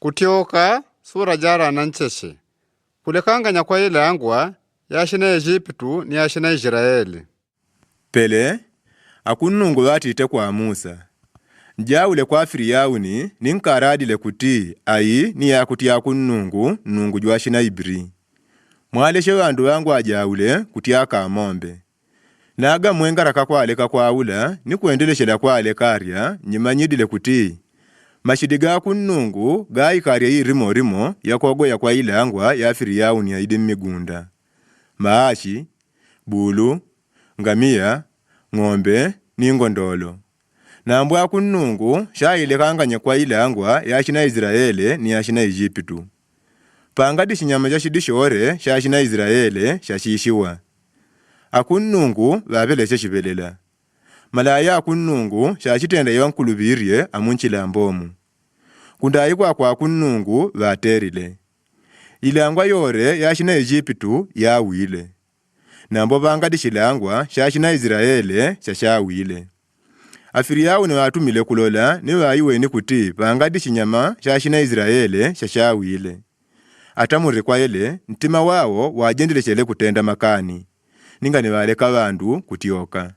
Kutioka sura jara na ncheshe. Kulekanganya kwa ile angwa yashina Egyptu ni yashina Israeli. Pele akunungu watite kwa Musa. Njawule kwa Firiyauni ninkaradile kuti ayi ni yakutia kunungu nungu jwashina Ibri. Mwaleshe wandu wangu ajawule kutia kamombe. Naga mwengaraka kwa aleka kwa ula ni kuendeleshela kwa alekarya nyimanyidile kuti mashidiga kunungu gaikarya irimo rimo yakogoya kwa ilangwa ya Firiyauni ya idimigunda. Maashi, bulu, ngamia, ng'ombe, ningondolo. Na mbwa kunungu shailekanganya kwa ilangwa ya shina Israeli ni ya shina Egyptu. Pangadi shinyama ja shidishore sha shina Israeli shashishiwa. Akunungu babeleshe shibelela. Malaya akunungu shashitenda yankulubirie amunchila mbomu. Kundayikwa kwa akunungu baterile. Ilangwa yore ya shina Egyptu ya wile. Nambo bangadi shilangwa shashina Israeli shashawile. Afiriyauni watumile kulola ni wayiwe ni kuti bangadi shinyama shashina Israeli shashawile. Atamuri kwa ele ntima wao wajendeleshele kutenda makani. Ninga ni waleka bandu kutioka.